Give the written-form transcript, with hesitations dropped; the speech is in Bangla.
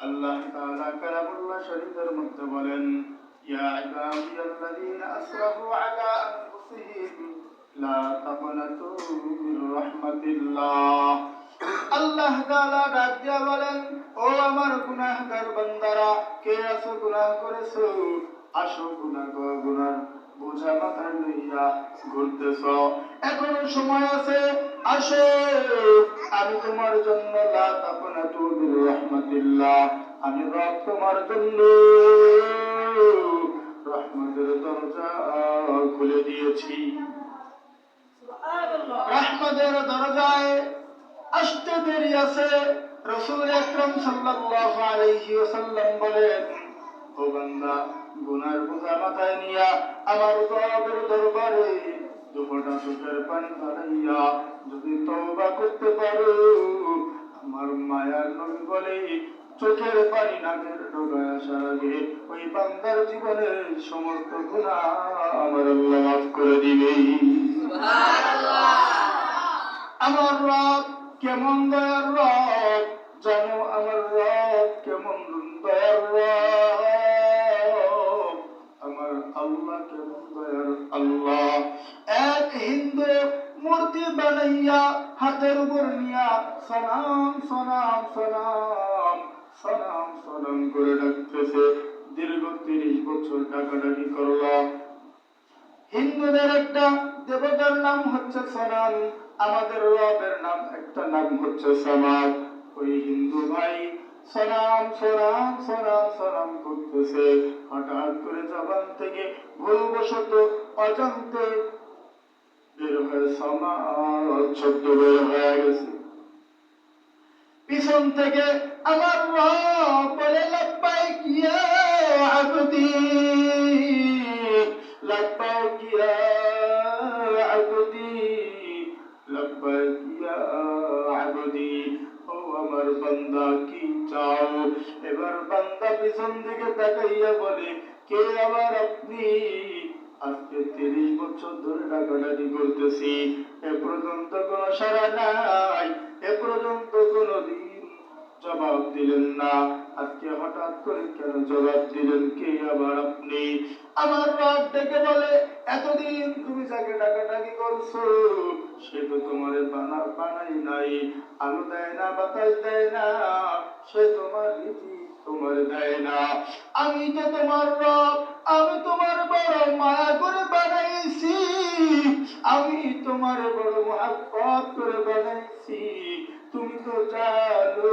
আল্লাহ তাআলা কালামুল্লাহ শরীফের মধ্যে বলেন, ইয়া ইবাদিয়াল্লাযীনা আসরাফু আলা আনফুসিহিম লা তাকনাতু মির রাহমাতিল্লাহ। আল্লাহ তাআলা ডাক দিয়া বলেন, ও আমার গুনাহগার বান্দারা, কে আছো গুনাহ করেছো, আসো গুনার বোঝা মাথায় লইয়া ঘুরতেছ, এখনো সময় আছে, আসো আমি তোমার জন্য লা তাকনাতু মির রাহমাতিল্লাহ, আমি রব তোমার জন্য রহমতের দরজা খুলে দিয়েছি। রহমতের দরজায় আসতে দেরি আছে। রাসূল আকরাম সাল্লাল্লাহু আলাইহি ওয়াসাল্লাম বলেন, ও বান্দা, গুনার বোঝা মাথায় নিয়া আমার রবের দরবারে দুফোঁটা চোখের পানি ফেলাইয়া যদি তওবা করতে পারো, আমার মায়ার নবী বলে, চোখের পানি নাকের ডগায় আসার আগে ওই বান্দার জীবনের সমস্ত গুনাহ আমার আল্লাহ মাফ করে দিবে। সুবহানাল্লাহ। আমার রব কেমন দয়ার রব জানো, আমার রব কেমন দয়ার রব, আমার আল্লাহ কেমন দয়ার আল্লাহ। এক হিন্দু মূর্তি বানাইয়া হাতের উপর নিয়া সনাম সনাম সনাম সনাম সনাম করে ডাকতেছে। দীর্ঘ 30 বছর ডাকাডাকি করলাম। হিন্দুদের একটা দেবতার নাম হচ্ছে সনাম, আমাদের রবের নাম একটা নাম হচ্ছে সমাদ। ওই হিন্দু ভাই সনাম সনাম সনাম সনাম করতেছে, হঠাৎ করে জবান থেকে ভুলবশত অজান্তে বের হয়ে সমাদ শব্দ বের হয়ে গেছে। পিছন থেকে আমার রব বলে, লাব্বাইক ইয়া আবদি, লাব্বাইক ইয়া আবদি, লাব্বাইক ইয়া আবদি, ও আমার বান্দা কি চাও? এবার বান্দা পিছন দিকে তাকাইয়া বলে, কে আবার আপনি? আজকে 30 বছর ধরে ডাকাডাকি করতেছি, এ পর্যন্ত কোনো সাড়া নাই, এ পর্যন্ত কোনোদিন জবাব দিলেন না, আজকে হঠাৎ করে কেন জবাব দিলেন? কে আবার আপনি? আমার রব ডেকে বলে, এতদিন তুমি যাকে ডাকাডাকি করছো সে তো তোমার বানাই নাই, আলো দেয় না, বাতাস দেয় না, সে তোমার তোমার দেয় না। আমি তো তোমার রব, আমি তোমার বড় মায়া করে বানাইছি, আমি তোমার বড় মহব্বত করে বানাইছি। তুমি তো জানো